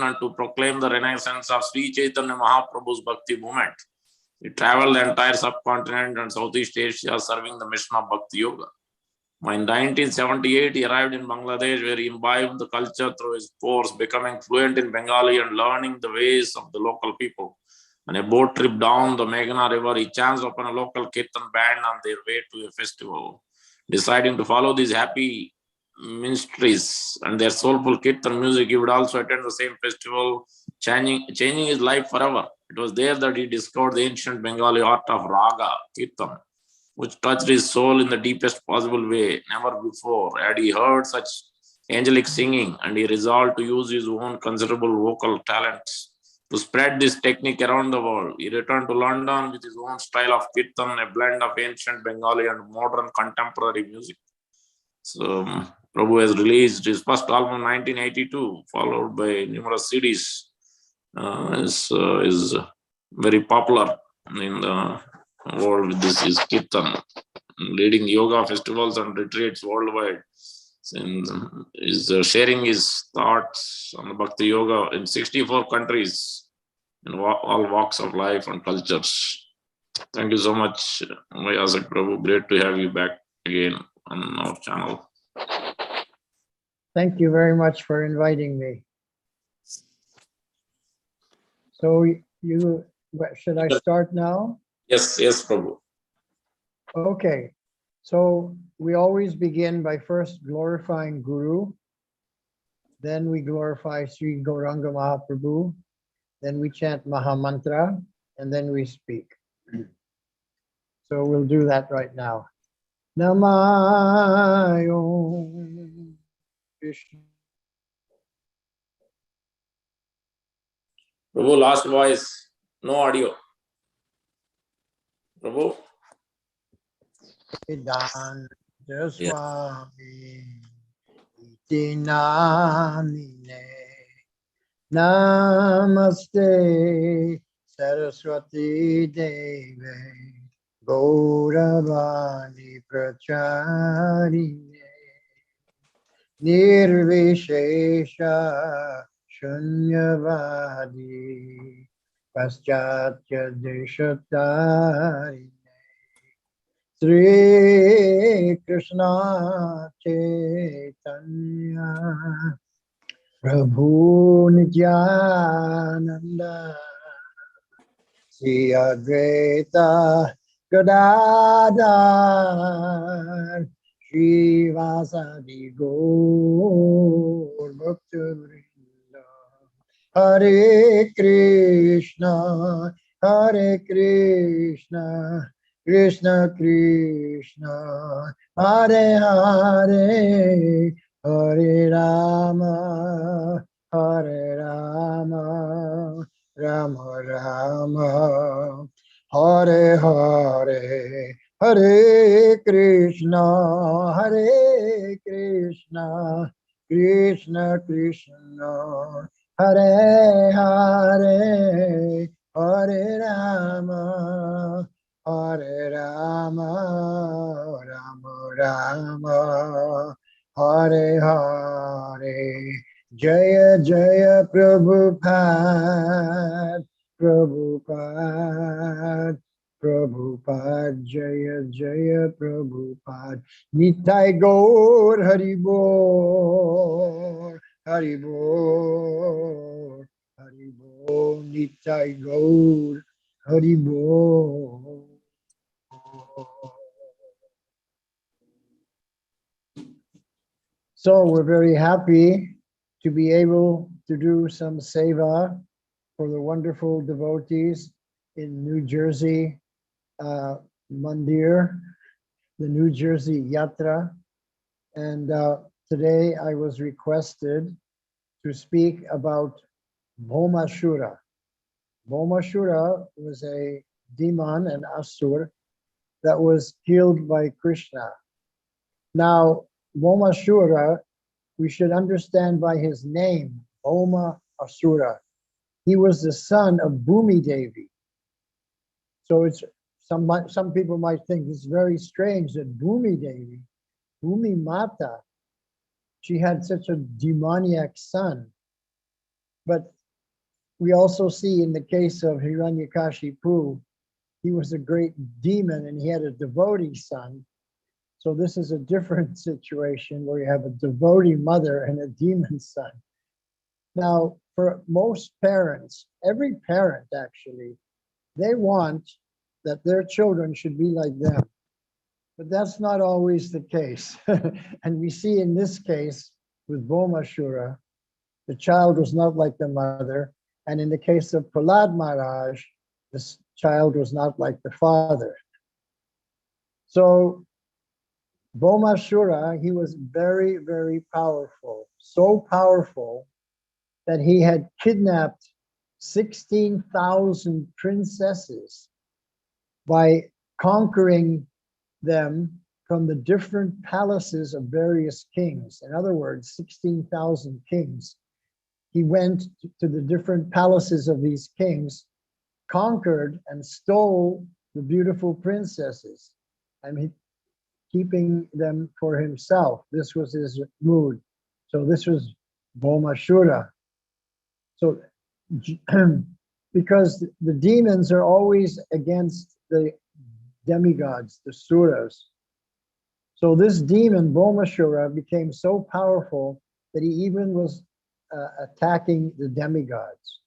to proclaim the renaissance of Sri Chaitanya Mahaprabhu's Bhakti movement. He traveled the entire subcontinent and Southeast Asia serving the mission of Bhakti Yoga. In 1978, he arrived in Bangladesh, where he imbibed the culture through his course, becoming fluent in Bengali and learning the ways of the local people. On a boat trip down the Meghna River, he chanced upon a local kirtan band on their way to a festival. Deciding to follow these happy minstrels and their soulful kirtan music, he would also attend the same festival, changing his life forever. It was there that he discovered the ancient Bengali art of raga, kirtan, which touched his soul in the deepest possible way. Never before had he heard such angelic singing, and he resolved to use his own considerable vocal talents to spread this technique around the world. He returned to London with his own style of kirtan, a blend of ancient Bengali and modern contemporary music. So Prabhu has released his first album in 1982, followed by numerous CDs. Is very popular in the world with this is kirtan, leading yoga festivals and retreats worldwide. And is sharing his thoughts on the Bhakti Yoga in 64 countries in all walks of life and cultures. Thank you so much, Vaiyasaki Prabhu. Great to have you back again on our channel. Thank you very much for inviting me. So should I start now? Yes, Prabhu. Okay. So we always begin by first glorifying Guru. Then we glorify Sri Gauranga Mahaprabhu. Then we chant Maha Mantra, and then we speak. So we'll do that right now. Namayo Krishna. Prabhu, last voice, no audio. Prabhu? Idanta Swami Itinamine Namaste Saraswati Deve Gauravani Pracharine Nirvishesha Shunyavadi Paschatya Deshatarine Sri Krishna Chaitanya Prabhu Nityananda Sri Advaita Gadadhar Srivasadi Gaur Bhaktavrinda Hare Krishna Krishna Krishna Hare Hare Hare Rama Rama Rama Hare Hare Hare Krishna Krishna Krishna Hare Hare Hare Rama Rama Rama Hare Hare Jaya Jaya Prabhupada Jaya Jaya Prabhupada Nitai Gaur Haribol Nitai Gaur Haribol. So we're very happy to be able to do some seva for the wonderful devotees in New Jersey Mandir, the New Jersey Yatra. And today I was requested to speak about Bhomashura. Bhomashura was a demon, an asur, that was killed by Krishna. Now, Bhomashura, we should understand by his name, Bhoma Asura. He was the son of Bhumi Devi. So it's some people might think it's very strange that Bhumi Devi, Bhumi Mata, she had such a demoniac son. But we also see in the case of Hiranyakashipu, he was a great demon and he had a devotee son. So this is a different situation where you have a devotee mother and a demon son. Now, for most parents, every parent actually, they want that their children should be like them. But that's not always the case. And we see in this case with Bhomashura, the child was not like the mother. And in the case of Prahlad Maharaj, this child was not like the father. So Bhomashura, he was very, very powerful. So powerful that he had kidnapped 16,000 princesses by conquering them from the different palaces of various kings. In other words, 16,000 kings. He went to the different palaces of these kings, conquered and stole the beautiful princesses, and keeping them for himself. This was his mood. So this was Bhomashura. So because the demons are always against the demigods, the suras. So this demon, Bhomashura, became so powerful that he even was attacking the demigods.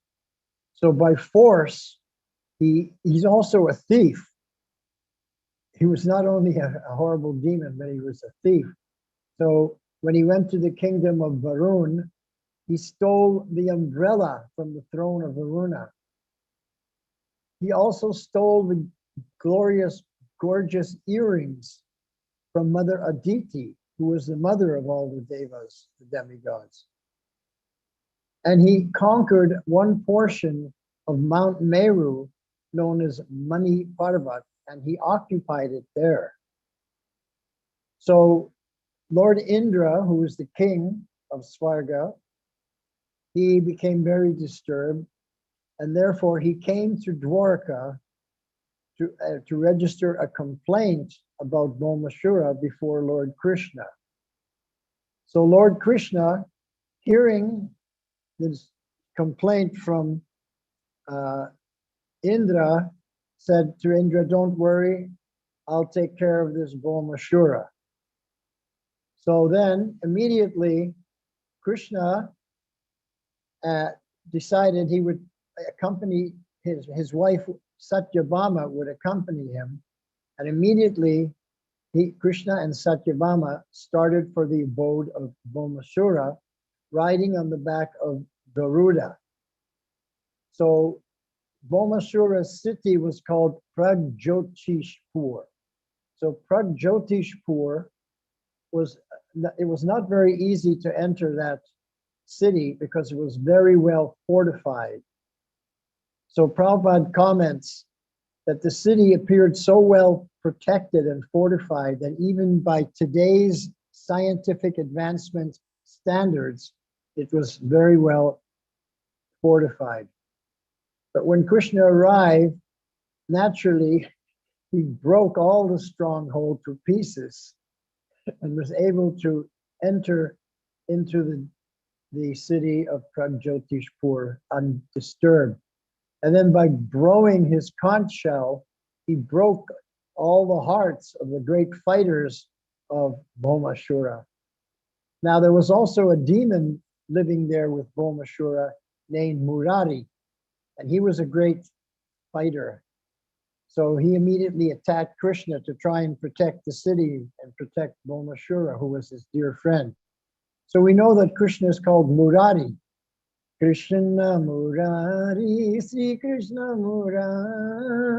So by force, he's also a thief. He was not only a horrible demon, but he was a thief. So when he went to the kingdom of Varun, he stole the umbrella from the throne of Varuna. He also stole the gorgeous earrings from Mother Aditi, who was the mother of all the devas, the demigods. And he conquered one portion of Mount Meru, known as Mani Parvat, and he occupied it there. So Lord Indra, who was the king of Swarga, he became very disturbed, and therefore he came to Dwarka to register a complaint about Bhomashura before Lord Krishna. So Lord Krishna, hearing this complaint from Indra, said to Indra, "Don't worry, I'll take care of this Bhomashura." So then immediately Krishna decided he would accompany his wife Satyabhama would accompany him, and immediately Krishna and Satyabhama started for the abode of Bhomashura, riding on the back of Garuda. So Bhomashura's city was called Pragjotishpur. So Pragjotishpur was not very easy to enter that city because it was very well fortified. So Prabhupada comments that the city appeared so well protected and fortified that even by today's scientific advancement standards, it was very well fortified. But when Krishna arrived, naturally, he broke all the stronghold to pieces and was able to enter into the city of Pragjotishpur undisturbed. And then by blowing his conch shell, he broke all the hearts of the great fighters of Bhomashura. Now, there was also a demon living there with Bhomashura named Murari, and he was a great fighter. So he immediately attacked Krishna to try and protect the city and protect Bhomashura, who was his dear friend. So we know that Krishna is called Murari. Krishna Murari, Sri Krishna Murari.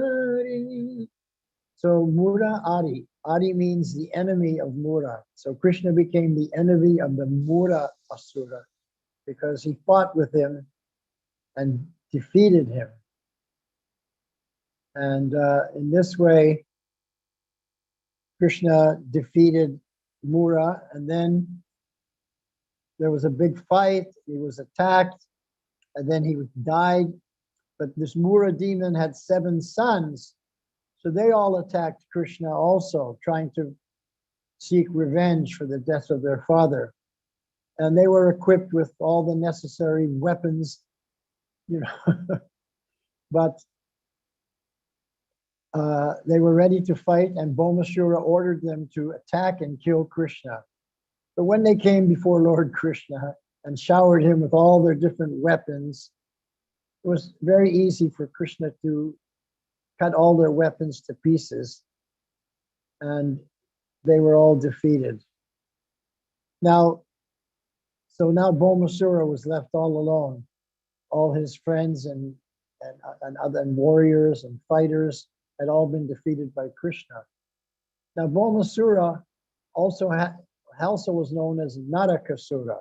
So Murari, Ari means the enemy of Mura. So Krishna became the enemy of the Mura Asura because he fought with him and defeated him. And in this way, Krishna defeated Mura, and then there was a big fight. He was attacked, and then he died. But this Mura demon had 7 sons, so they all attacked Krishna also, trying to seek revenge for the death of their father. And they were equipped with all the necessary weapons you know, but they were ready to fight, and Bhaumasura ordered them to attack and kill Krishna. But when they came before Lord Krishna and showered him with all their different weapons, it was very easy for Krishna to cut all their weapons to pieces, and they were all defeated. Now, so now Bhaumasura was left all alone. All his friends and other warriors and fighters had all been defeated by Krishna. Now, Bhaumasura also was known as Narakasura.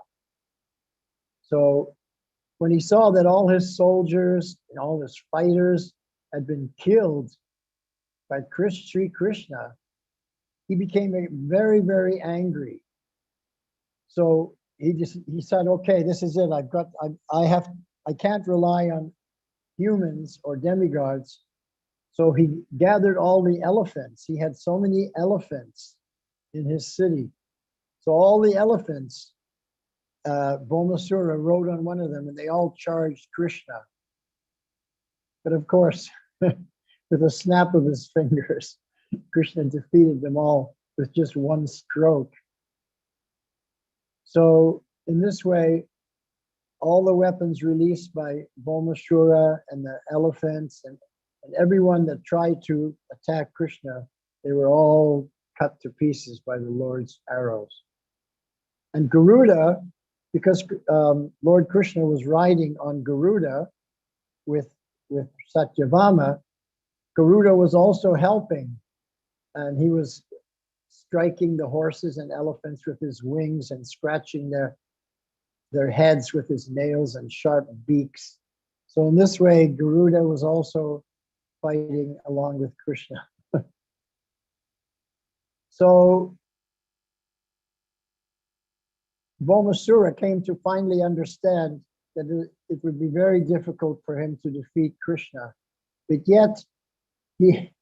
So when he saw that all his soldiers and all his fighters had been killed by Sri Krishna, he became very, very angry. So he said, okay, this is it. I can't rely on humans or demigods. So he gathered all the elephants. He had so many elephants in his city. So all the elephants, Bhaumasura rode on one of them, and they all charged Krishna. But of course, with a snap of his fingers, Krishna defeated them all with just one stroke. So in this way, all the weapons released by Bhaumasura and the elephants and everyone that tried to attack Krishna, they were all cut to pieces by the Lord's arrows. And Garuda, because Lord Krishna was riding on Garuda with Satyabhama, Garuda was also helping, and he was striking the horses and elephants with his wings and scratching their heads with his nails and sharp beaks. So in this way, Garuda was also fighting along with Krishna. So Bhaumasura came to finally understand that it would be very difficult for him to defeat Krishna. But yet, he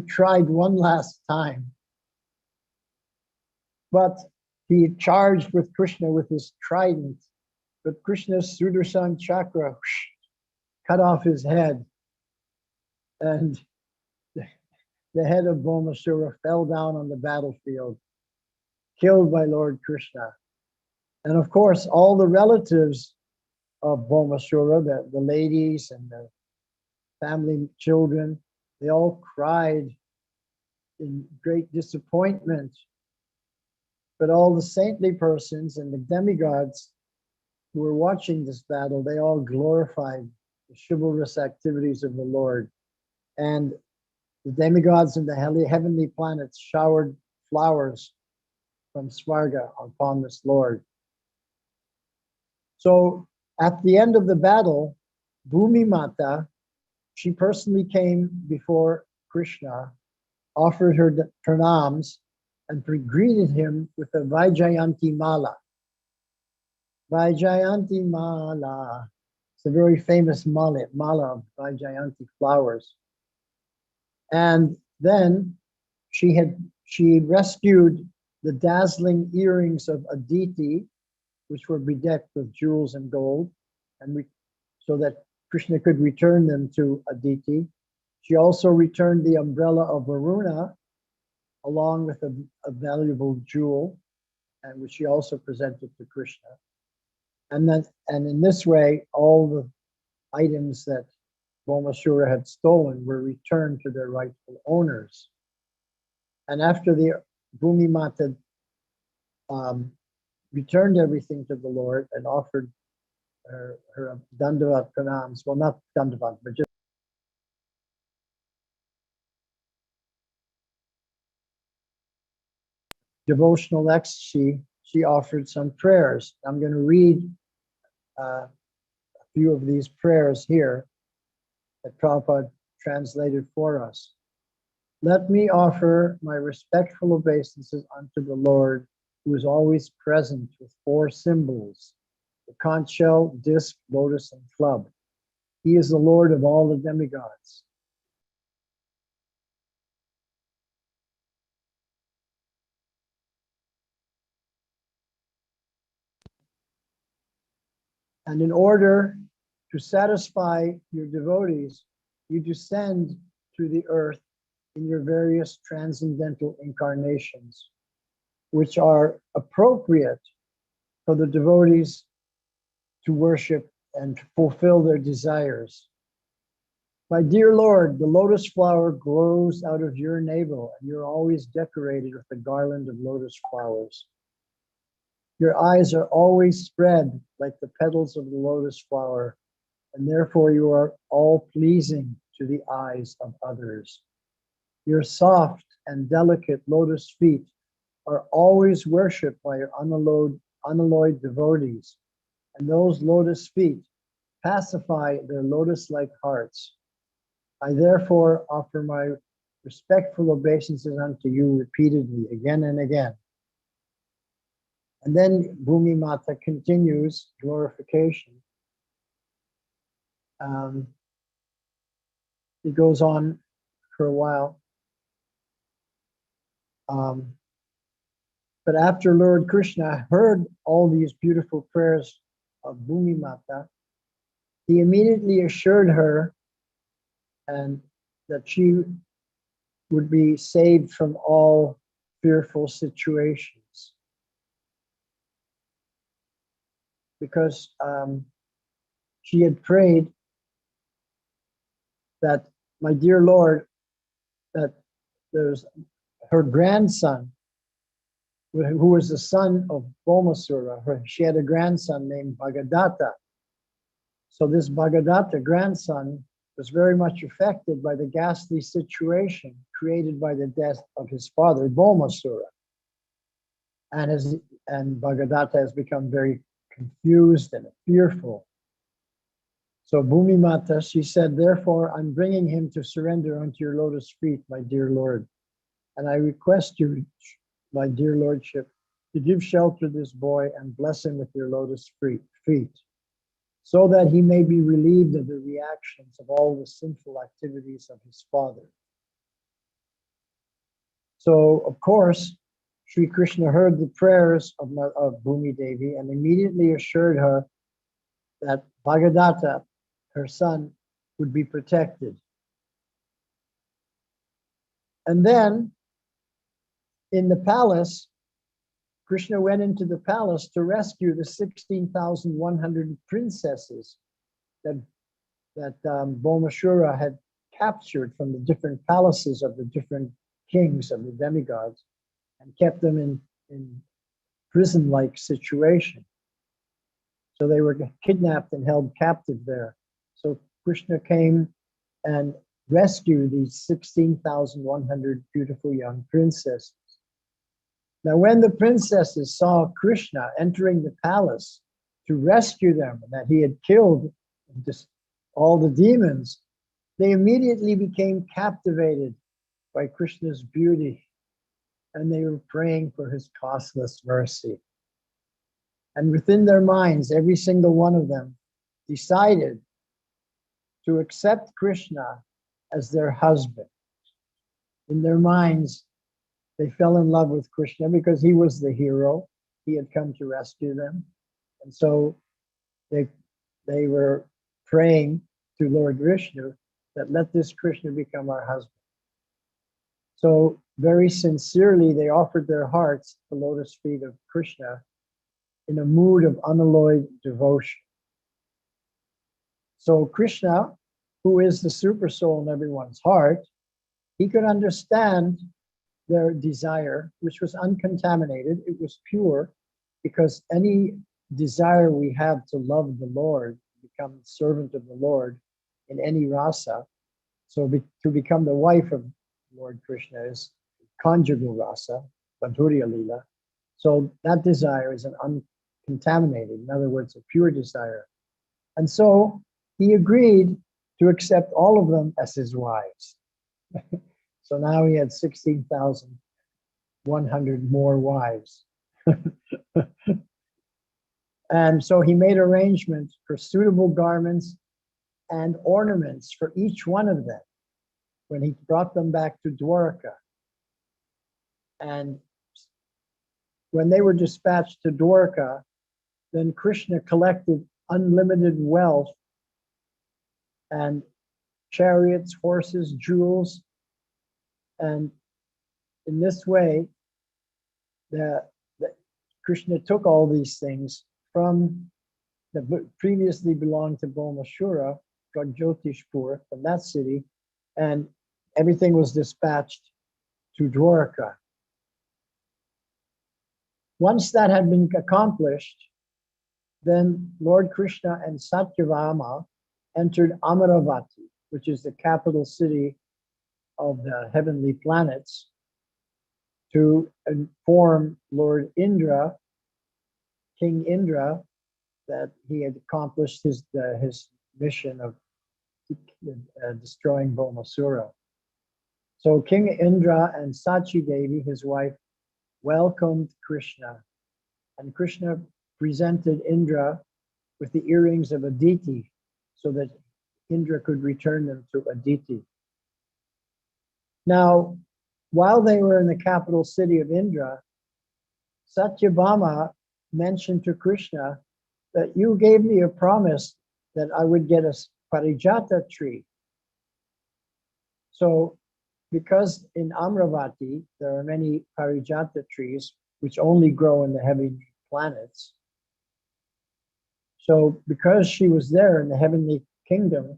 tried one last time. But he charged with Krishna with his trident. But Krishna's Sudarshan chakra cut off his head. And the head of Bhaumasura fell down on the battlefield, killed by Lord Krishna. And of course, all the relatives of Bhaumasura, the ladies and the family children, they all cried in great disappointment. But all the saintly persons and the demigods who were watching this battle, they all glorified the chivalrous activities of the Lord. And the demigods and the heavenly planets showered flowers from Svarga upon this Lord. So at the end of the battle, Bhumi Mata, she personally came before Krishna, offered her pranams, and greeted him with a Vaijayanti Mala. Vaijayanti Mala. It's a very famous mala of Vaijayanti flowers. And then she rescued the dazzling earrings of Aditi, which were bedecked with jewels and gold, and so that Krishna could return them to Aditi. She also returned the umbrella of Varuna, along with a valuable jewel, and which she also presented to Krishna. And in this way, all the items that Bhaumasura had stolen were returned to their rightful owners. And after the Bhumi Mata returned everything to the Lord and offered her Dandavat pranams, well, not Dandavat, but just devotional ecstasy, she offered some prayers. I'm going to read a few of these prayers here that Prabhupada translated for us. Let me offer my respectful obeisances unto the Lord, who is always present with four symbols, the conch shell, disc, lotus, and club. He is the Lord of all the demigods. And in order to satisfy your devotees, you descend to the earth in your various transcendental incarnations, which are appropriate for the devotees to worship and to fulfill their desires. My dear Lord, the lotus flower grows out of your navel, and you're always decorated with a garland of lotus flowers. Your eyes are always spread like the petals of the lotus flower, and therefore you are all pleasing to the eyes of others. Your soft and delicate lotus feet are always worshipped by your unalloyed devotees, and those lotus feet pacify their lotus-like hearts. I therefore offer my respectful obeisances unto you repeatedly, again and again. And then Bhumi Mata continues glorification. It goes on for a while. But after Lord Krishna heard all these beautiful prayers of Bhumi Mata, he immediately assured her and that she would be saved from all fearful situations. Because she had prayed that, my dear Lord, that there's her grandson, who was the son of Bhaumasura. She had a grandson named Bhagadatta. So this Bhagadatta grandson was very much affected by the ghastly situation created by the death of his father, Bhaumasura. And Bhagadatta has become very confused and fearful. So Bhumi Mata, she said, therefore, I'm bringing him to surrender unto your lotus feet, my dear Lord. And I request you, my dear Lordship, to give shelter to this boy and bless him with your lotus feet, so that he may be relieved of the reactions of all the sinful activities of his father. So, of course, Sri Krishna heard the prayers of Bhumi Devi and immediately assured her that Bhagadatta, her son, would be protected. And then, in the palace, Krishna went into the palace to rescue the 16,100 princesses that Bhaumasura had captured from the different palaces of the different kings of the demigods and kept them in prison-like situation. So they were kidnapped and held captive there. So Krishna came and rescued these 16,100 beautiful young princesses. Now, when the princesses saw Krishna entering the palace to rescue them, and that he had killed all the demons, they immediately became captivated by Krishna's beauty, and they were praying for his costless mercy. And within their minds, every single one of them decided to accept Krishna as their husband. In their minds, they fell in love with Krishna because he was the hero. He had come to rescue them. And so they were praying to Lord Vishnu that let this Krishna become our husband. So very sincerely, they offered their hearts at the lotus feet of Krishna in a mood of unalloyed devotion. So Krishna, who is the super soul in everyone's heart, he could understand their desire, which was uncontaminated. It was pure, because any desire we have to love the Lord, become the servant of the Lord in any rasa, to become the wife of Lord Krishna is conjugal rasa, Madhurya Lila. So that desire is an uncontaminated, in other words, a pure desire. And so he agreed to accept all of them as his wives. So now he had 16,100 more wives. And so he made arrangements for suitable garments and ornaments for each one of them when he brought them back to Dwarka. And when they were dispatched to Dwarka, then Krishna collected unlimited wealth and chariots, horses, jewels. And in this way, the Krishna took all these things from that previously belonged to Bhomashura, Pragjotishpur, from that city, and everything was dispatched to Dwarka. Once that had been accomplished, then Lord Krishna and Satyabhama entered Amaravati, which is the capital city of the heavenly planets, to inform Lord Indra, King Indra, that he had accomplished his mission of destroying Bhaumasura. So King Indra and Sachi Devi, his wife, welcomed Krishna, and Krishna presented Indra with the earrings of Aditi so that Indra could return them to Aditi. Now, while they were in the capital city of Indra, Satyabhama mentioned to Krishna that you gave me a promise that I would get a parijata tree. So, because in Amravati there are many parijata trees which only grow in the heavenly planets, so because she was there in the heavenly kingdom,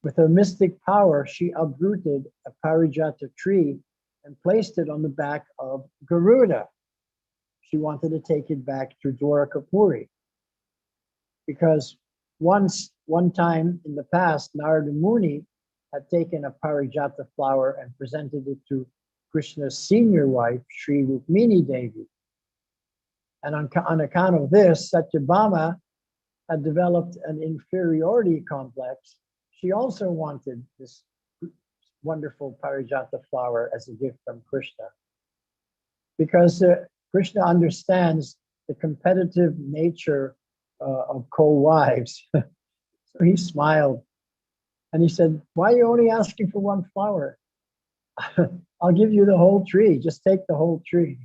with her mystic power, she uprooted a parijata tree and placed it on the back of Garuda. She wanted to take it back to Dwarakapuri. Because one time in the past, Narada Muni had taken a parijata flower and presented it to Krishna's senior wife, Sri Rukmini Devi. And on account of this, Satyabhama had developed an inferiority complex. She also wanted this wonderful parijata flower as a gift from Krishna. Because Krishna understands the competitive nature of co-wives. So he smiled and he said, why are you only asking for one flower? I'll give you the whole tree. Just take the whole tree.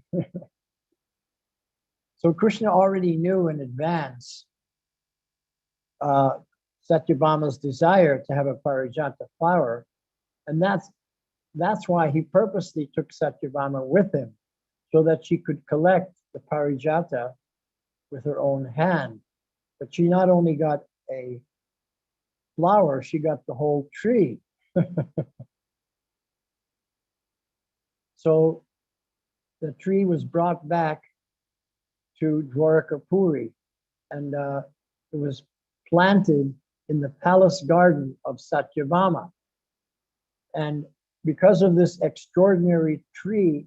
So Krishna already knew in advance Satyabhama's desire to have a parijata flower. And that's why he purposely took Satyabhama with him, so that she could collect the parijata with her own hand. But she not only got a flower, she got the whole tree. So the tree was brought back to Dwarakapuri, and it was planted in the palace garden of Satyabhama. And because of this extraordinary tree,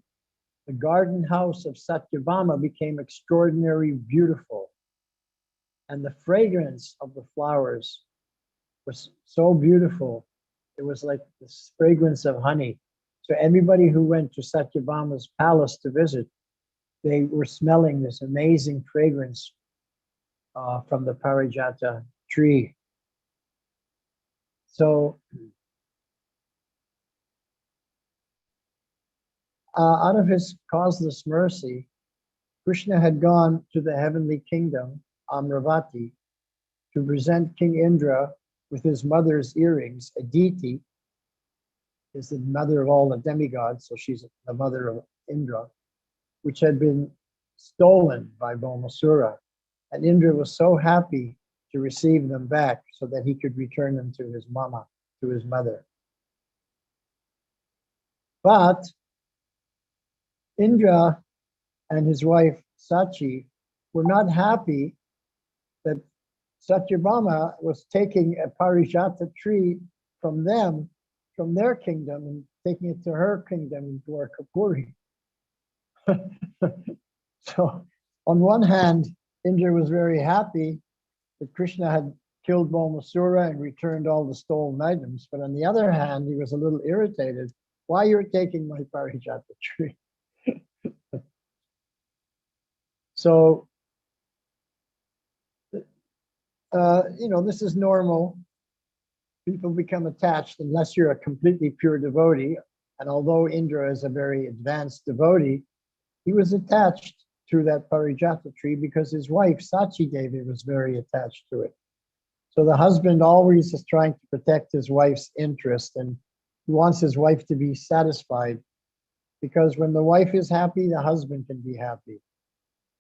the garden house of Satyabhama became extraordinarily beautiful. And the fragrance of the flowers was so beautiful. It was like the fragrance of honey. So everybody who went to Satyabhama's palace to visit, they were smelling this amazing fragrance from the parijata tree. So out of his causeless mercy, Krishna had gone to the heavenly kingdom, Amravati, to present King Indra with his mother's earrings. Aditi is the mother of all the demigods, so she's the mother of Indra, which had been stolen by Bhaumasura. And Indra was so happy to receive them back so that he could return them to his mama, to his mother. But Indra and his wife Sachi were not happy that Satyabhama was taking a parijata tree from them, from their kingdom, and taking it to her kingdom in Dwarakapuri. So on one hand, Indra was very happy that Krishna had killed Bhaumasura and returned all the stolen items. But on the other hand, he was a little irritated. Why you're taking my parijata tree? So, this is normal. People become attached unless you're a completely pure devotee. And although Indra is a very advanced devotee, he was attached to that parijata tree because his wife, Sachi Devi, was very attached to it. So the husband always is trying to protect his wife's interest, and he wants his wife to be satisfied, because when the wife is happy, the husband can be happy.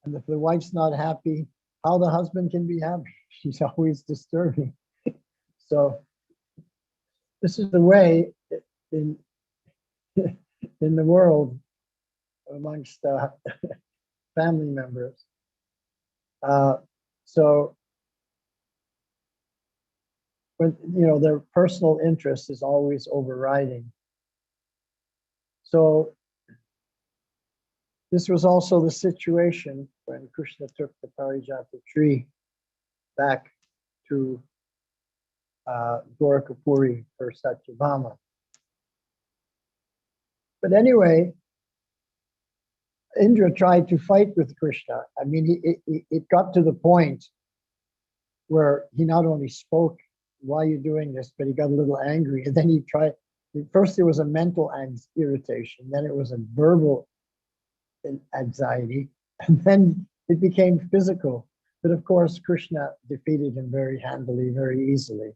And if the wife's not happy, how the husband can be happy? She's always disturbing. So this is the way in in the world amongst family members. So when their personal interest is always overriding. So this was also the situation when Krishna took the Parijata tree back to Dwarkapuri for Satyabhama. But anyway, Indra tried to fight with Krishna. I mean, it got to the point where he not only spoke, "Why are you doing this?" but he got a little angry. And then he tried, first it was a mental irritation, then it was a verbal anxiety, and then it became physical. But of course, Krishna defeated him very handily, very easily.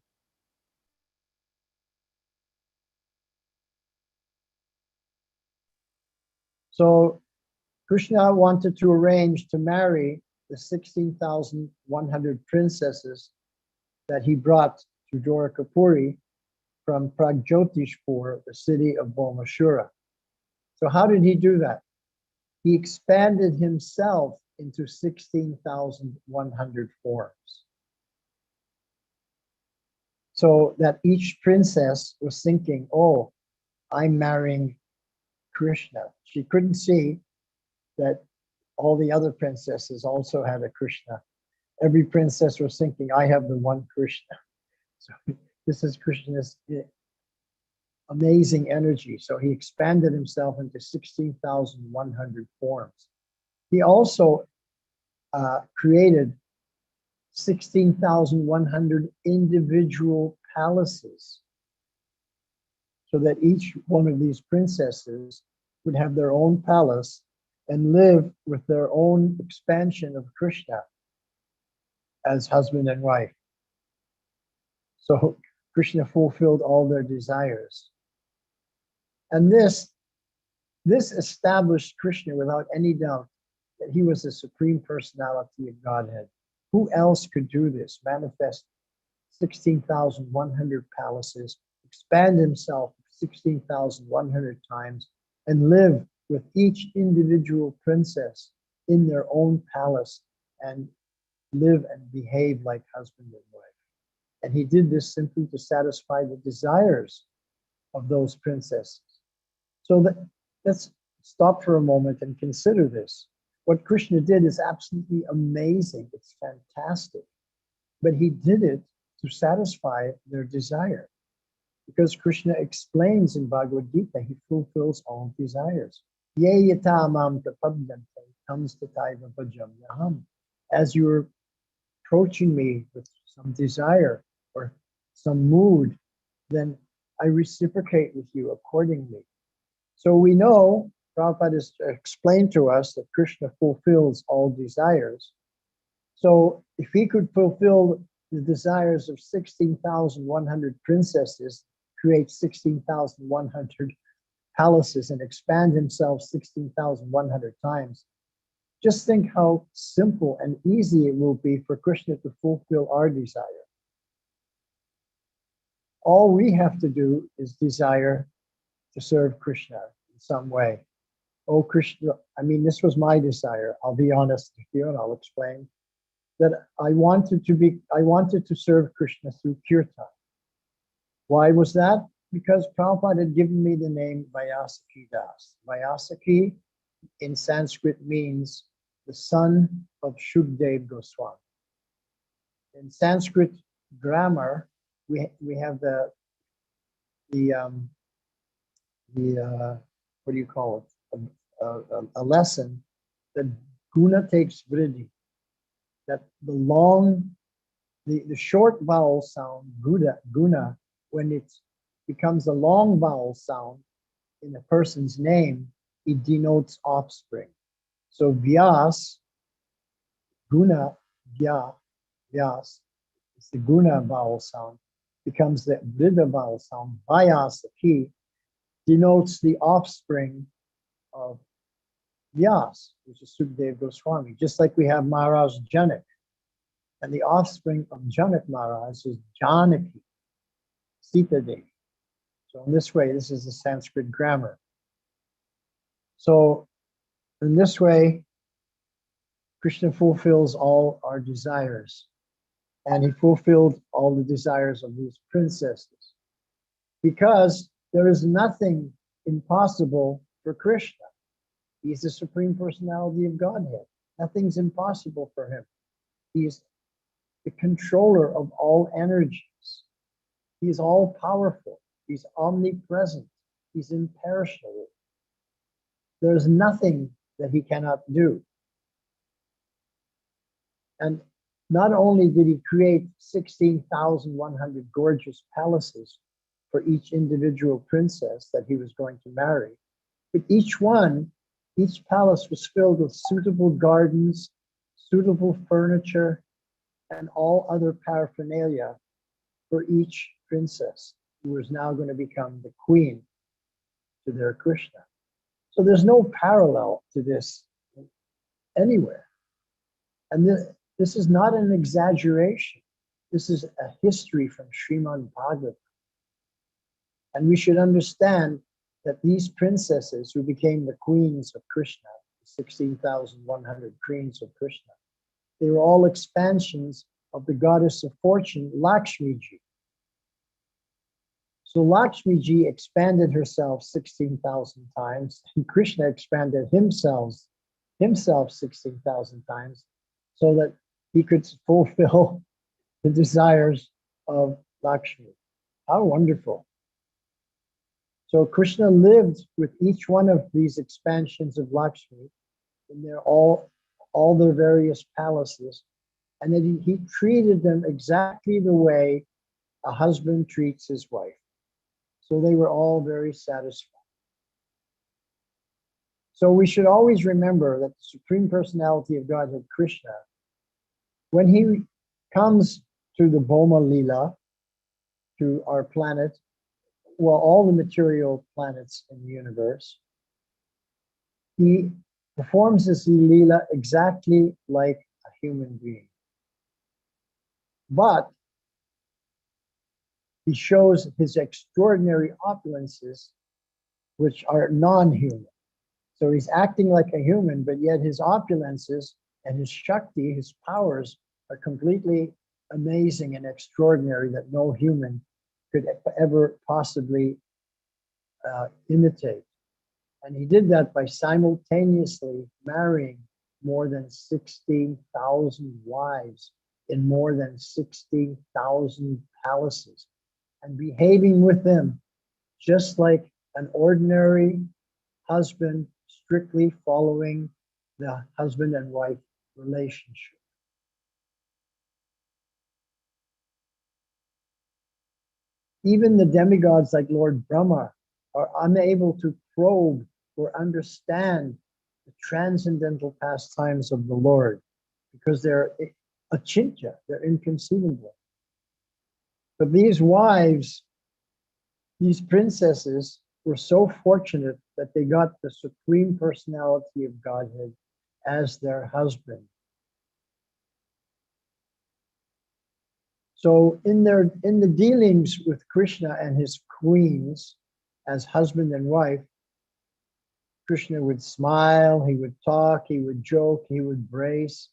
So Krishna wanted to arrange to marry the 16,100 princesses that he brought to Dwarkapuri from Pragjotishpur, the city of Bhomashura. So how did he do that? He expanded himself into 16,100 forms, so that each princess was thinking, "Oh, I'm marrying Krishna." She couldn't see that all the other princesses also had a Krishna. Every princess was thinking, "I have the one Krishna." So this is Krishna's amazing energy. So he expanded himself into 16,100 forms. He also created 16,100 individual palaces, so that each one of these princesses would have their own palace and live with their own expansion of Krishna as husband and wife. So Krishna fulfilled all their desires. And this established Krishna without any doubt that he was the Supreme Personality of Godhead. Who else could do this? Manifest 16,100 palaces, expand himself 16,100 times, and live with each individual princess in their own palace and live and behave like husband and wife. And he did this simply to satisfy the desires of those princesses. So let's stop for a moment and consider this. What Krishna did is absolutely amazing. It's fantastic. But he did it to satisfy their desire. Because Krishna explains in Bhagavad Gita, he fulfills all desires. Ye yata mam tapadyante comes to taiva bhajamyaham. As you're approaching me with some desire or some mood, then I reciprocate with you accordingly. So we know, Prabhupada has explained to us that Krishna fulfills all desires. So if he could fulfill the desires of 16,100 princesses, create 16,100 palaces, and expand himself 16,100 times, just think how simple and easy it will be for Krishna to fulfill our desire. All we have to do is desire to serve Krishna in some way. Oh, Krishna, I mean, this was my desire. I'll be honest with you and I'll explain that I wanted to serve Krishna through kirtan. Why was that? Because Prabhupada had given me the name Vaiyasaki Das. Vaiyasaki in Sanskrit means the son of Shukdev Goswami. In Sanskrit grammar, we have the what do you call it? A lesson that guna takes vriddhi. That the short vowel sound guna, when it becomes a long vowel sound in a person's name, it denotes offspring. So Vyas, guna, Vyas, it's the guna vowel sound, becomes the dida vowel sound. Vaiyasaki denotes the offspring of Vyas, which is Sukadeva Goswami, just like we have Maharaj Janak. And the offspring of Janak Maharaj is Janaki, Sita Devi. So in this way, this is the Sanskrit grammar. So in this way, Krishna fulfills all our desires. And he fulfilled all the desires of these princesses. Because there is nothing impossible for Krishna. He's the Supreme Personality of Godhead. Nothing's impossible for him. He's the controller of all energies. He's all powerful. He's omnipresent. He's imperishable. There's nothing that he cannot do. And not only did he create 16,100 gorgeous palaces for each individual princess that he was going to marry, but each palace was filled with suitable gardens, suitable furniture, and all other paraphernalia for each princess who was now going to become the queen to their Krishna. So there's no parallel to this anywhere. And this is not an exaggeration. This is a history from Srimad Bhagavat. And we should understand that these princesses who became the queens of Krishna, 16,100 queens of Krishna, they were all expansions of the goddess of fortune, Lakshmi Ji. So Lakshmi Ji expanded herself 16,000 times, and Krishna expanded himself 16,000 times, so that he could fulfill the desires of Lakshmi. How wonderful. So Krishna lived with each one of these expansions of Lakshmi in their all their various palaces, and then he treated them exactly the way a husband treats his wife. So they were all very satisfied. So we should always remember that the Supreme Personality of Godhead, Krishna, when he comes to the Bhoma Lila, to our planet, well, all the material planets in the universe, he performs this Lila exactly like a human being. But he shows his extraordinary opulences, which are non-human. So he's acting like a human, but yet his opulences and his Shakti, his powers, are completely amazing and extraordinary that no human could ever possibly imitate. And he did that by simultaneously marrying more than 16,000 wives in more than 16,000 palaces and behaving with them just like an ordinary husband, strictly following the husband and wife relationship. Even the demigods like Lord Brahma are unable to probe or understand the transcendental pastimes of the Lord because they're achintya, they're inconceivable. But these wives, these princesses, were so fortunate that they got the Supreme Personality of Godhead as their husband. So in the dealings with Krishna and his queens as husband and wife, Krishna would smile, he would talk, he would joke, he would brace,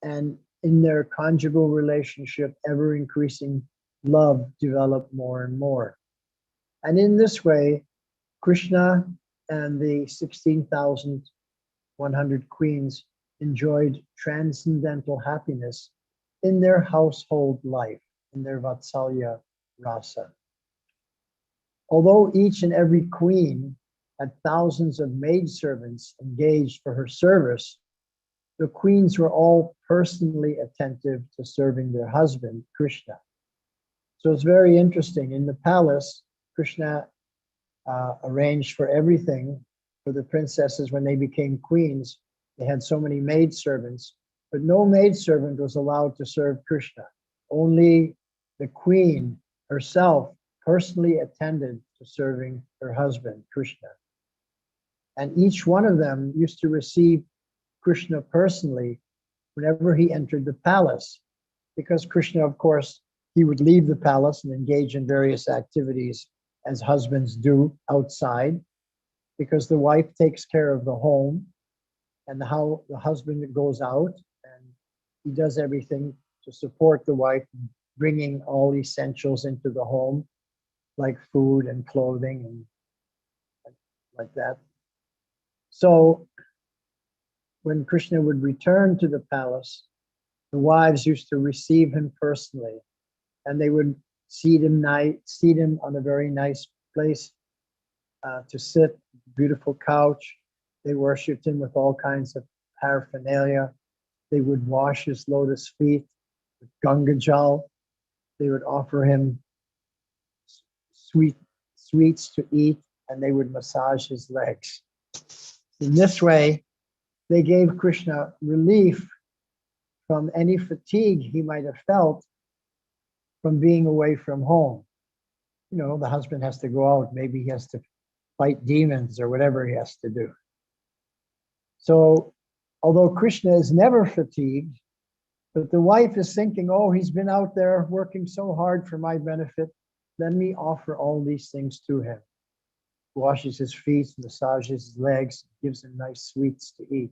and in their conjugal relationship, ever increasing love developed more and more. And in this way, Krishna and the 16,100 queens enjoyed transcendental happiness in their household life, in their Vatsalya rasa. Although each and every queen had thousands of maidservants engaged for her service, the queens were all personally attentive to serving their husband, Krishna. So it's very interesting. In the palace, Krishna arranged for everything for the princesses when they became queens. They had so many maidservants, but no maidservant was allowed to serve Krishna. only the queen herself personally attended to serving her husband, Krishna. And each one of them used to receive Krishna personally whenever he entered the palace. Because Krishna, of course, he would leave the palace and engage in various activities as husbands do outside, because the wife takes care of the home, and how the husband goes out and he does everything to support the wife, bringing all essentials into the home, like food and clothing and like that. So when Krishna would return to the palace, the wives used to receive him personally, and they would seat him on a very nice place to sit, beautiful couch. They worshipped him with all kinds of paraphernalia. They would wash his lotus feet with Ganga Jal. They would offer him sweets to eat, and they would massage his legs. In this way, they gave Krishna relief from any fatigue he might have felt from being away from home. You know, the husband has to go out, maybe he has to fight demons or whatever he has to do. So, although Krishna is never fatigued, but the wife is thinking, oh, he's been out there working so hard for my benefit, let me offer all these things to him. Washes his feet, massages his legs, gives him nice sweets to eat.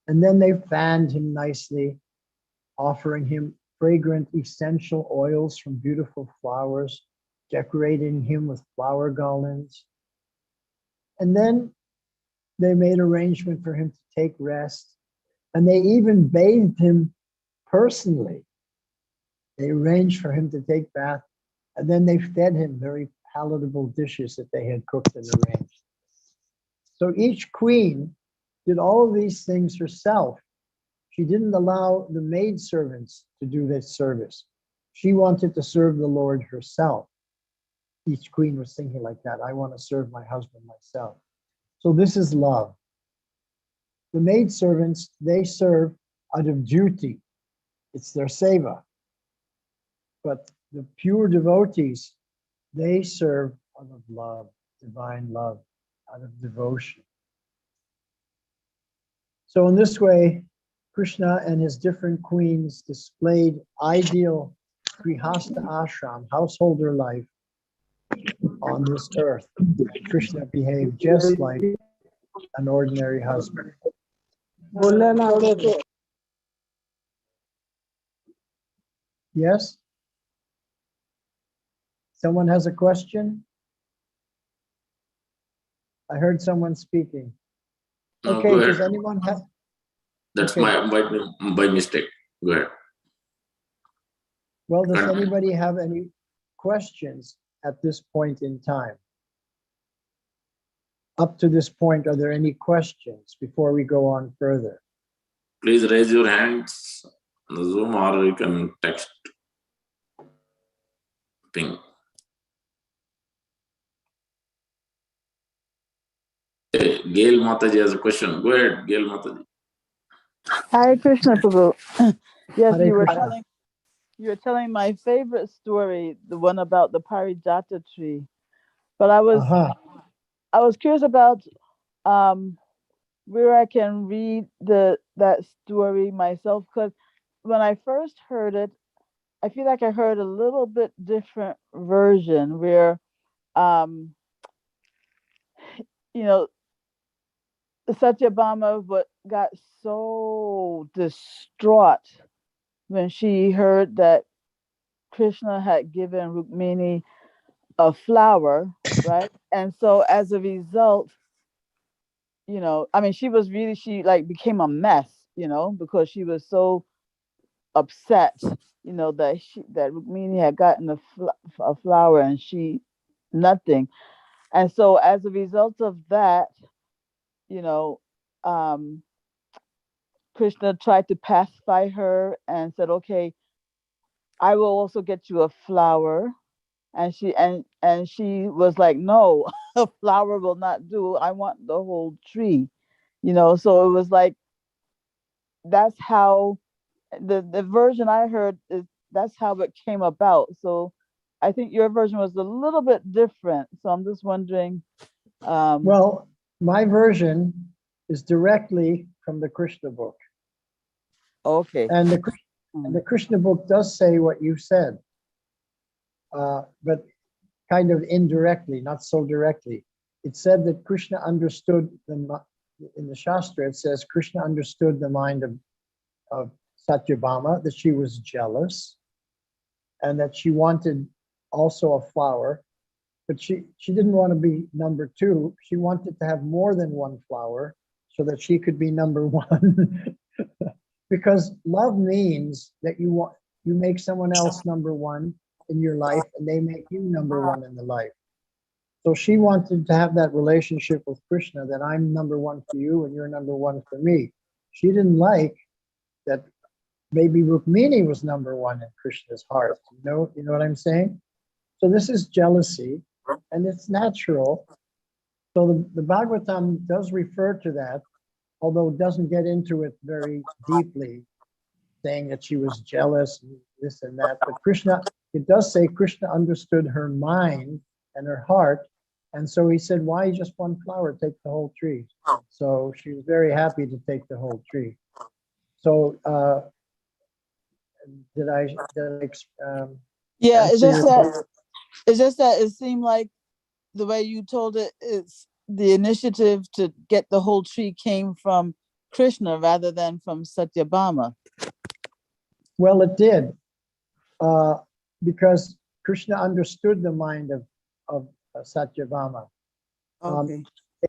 And then they fanned him nicely, offering him fragrant essential oils from beautiful flowers, decorating him with flower garlands. And then they made arrangement for him to take rest. And they even bathed him personally. They arranged for him to take bath. And then they fed him very palatable dishes that they had cooked and arranged. So each queen did all of these things herself. She didn't allow the maidservants to do this service. She wanted to serve the Lord herself. Each queen was thinking like that. I want to serve my husband myself. So this is love. The maidservants, they serve out of duty. It's their seva. But the pure devotees, they serve out of love, divine love, out of devotion. So in this way, Krishna and his different queens displayed ideal grihastha ashram, householder life on this earth. Krishna behaved just like an ordinary husband. Yes? Someone has a question? I heard someone speaking. No, Okay, go ahead. does anyone have? That's Okay. by mistake. Go ahead. Well, does Continue. anybody have any questions at this point in time? Up to this point, are there any questions before we go on further? Please raise your hands on the Zoom, or you can text ping. Hey, Gail Mataji has a question. Go ahead, Gail Mataji. Hare Krishna Prabhu. Yes, Hare you were Krishna. telling my favorite story, the one about the Parijata tree. But I was curious about where I can read that story myself, because when I first heard it, I feel like I heard a little bit different version where you know, Satyabhama got so distraught when she heard that Krishna had given Rukmini a flower, right? And so as a result, I mean, she like became a mess, because she was so upset, that Rukmini had gotten a flower and she nothing. And so as a result of that, you know, um, Krishna tried to pacify her and said, okay, I will also get you a flower. And she was like, no, a flower will not do. I want the whole tree. So it was like, that's how the version I heard is that's how it came about. So I think your version was a little bit different. So I'm just wondering. Well, my version is directly from the Krishna book. Okay. And the Krishna book does say what you said, but kind of indirectly, not so directly. It said that Krishna understood in the Shastra, it says Krishna understood the mind of Satyabhama, that she was jealous and that she wanted also a flower, but she didn't want to be number two. She wanted to have more than one flower so that she could be number one. Because love means that you make someone else number one in your life and they make you number one in the life. So she wanted to have that relationship with Krishna, that I'm number one for you and you're number one for me. She didn't like that maybe Rukmini was number one in Krishna's heart. You know what I'm saying? So this is jealousy, and it's natural. So the Bhagavatam does refer to that, although it doesn't get into it very deeply, saying that she was jealous and this and that. But Krishna, it does say Krishna understood her mind and her heart. And so he said, why just one flower? Take the whole tree. So she was very happy to take the whole tree. So did I yeah, it's answer just that it seemed like the way you told it, it's the initiative to get the whole tree came from Krishna rather than from Satyabhama. Well, it did, because Krishna understood the mind of Satyabhama. Okay. In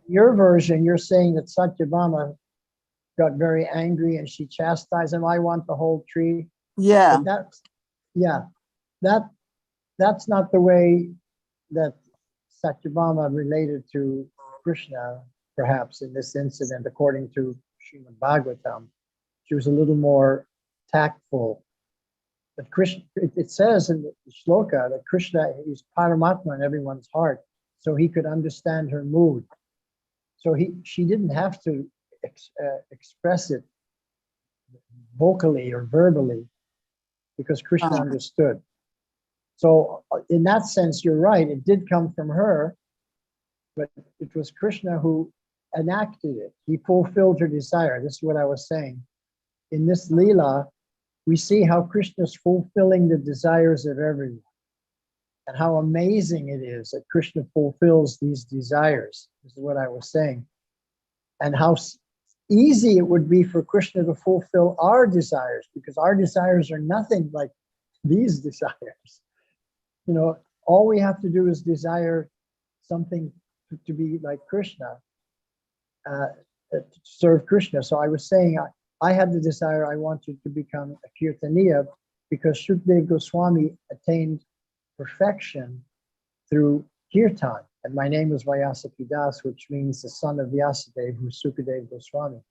your version, you're saying that Satyabhama got very angry and she chastised him. I want the whole tree. Yeah. But that's not the way that Satyabhama related to Krishna, perhaps in this incident, according to Srimad Bhagavatam. She was a little more tactful. But Krishna, it says in the shloka that Krishna is Paramatma in everyone's heart, so he could understand her mood. So she didn't have to express it vocally or verbally, because Krishna understood. So in that sense, you're right, it did come from her, but it was Krishna who enacted it. He fulfilled her desire. This is what I was saying. In this Leela, we see how Krishna is fulfilling the desires of everyone, and how amazing it is that Krishna fulfills these desires. This is what I was saying. And how easy it would be for Krishna to fulfill our desires, because our desires are nothing like these desires. You know, all we have to do is desire something to be like Krishna, to serve Krishna. So I was saying, I had the desire, I wanted to become a Kirtaniya, because Shukdev Goswami attained perfection through Kirtan. And my name was Vaiyasaki Das, which means the son of Vyasadeva, who's Sukadev Goswami.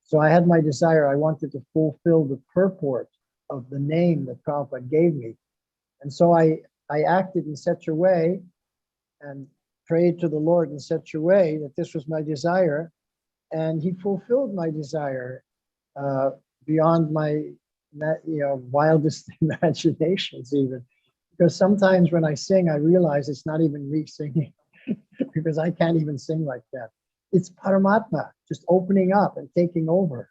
So I had my desire, I wanted to fulfill the purport of the name that Prabhupada gave me. And so I acted in such a way and prayed to the Lord in such a way that this was my desire. And he fulfilled my desire beyond my wildest imaginations even. Because sometimes when I sing, I realize it's not even me singing, because I can't even sing like that. It's Paramatma, just opening up and taking over.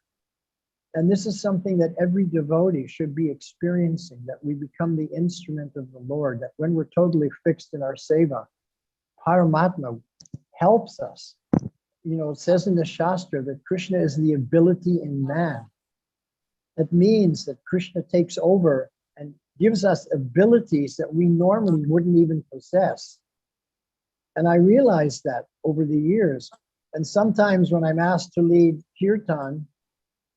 And this is something that every devotee should be experiencing, that we become the instrument of the Lord, that when we're totally fixed in our seva, Paramatma helps us. You know, it says in the Shastra that Krishna is the ability in man. That means that Krishna takes over and gives us abilities that we normally wouldn't even possess. And I realized that over the years. And sometimes when I'm asked to lead kirtan,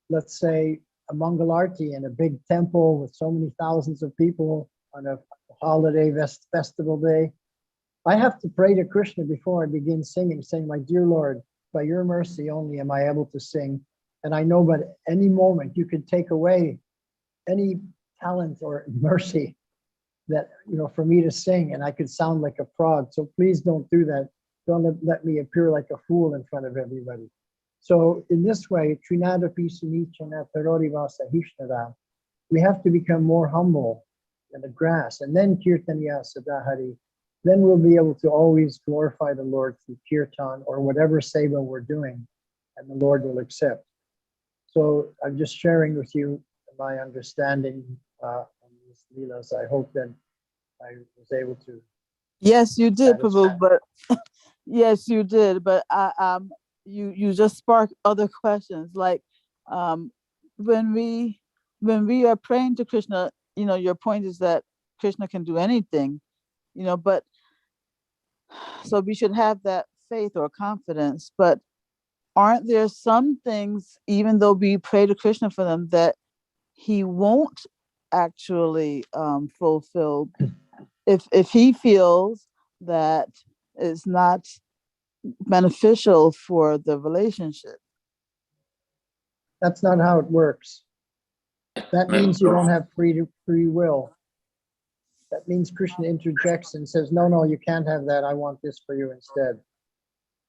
let's say a Mangalarti in a big temple with so many thousands of people on a holiday festival day, I have to pray to Krishna before I begin singing, saying, my dear Lord, by your mercy only am I able to sing. And I know but any moment you could take away any talent or mercy that, you know, for me to sing, and I could sound like a frog. So please don't do that. Don't let me appear like a fool in front of everybody. So in this way, we have to become more humble and the grass, and then Kirtaniya Sadahari, then we'll be able to always glorify the Lord through kirtan or whatever seva we're doing, and the Lord will accept. So I'm just sharing with you my understanding on these leelas. I hope that I was able to. Yes, you did, Prabhu, satisfy. but yes, you did. But you just sparked other questions. Like when we are praying to Krishna, your point is that Krishna can do anything, but so we should have that faith or confidence. But aren't there some things, even though we pray to Krishna for them, that he won't actually fulfill if he feels that it's not beneficial for the relationship? That's not how it works. That means you don't have free will. That means Krishna interjects and says, no, you can't have that. I want this for you instead.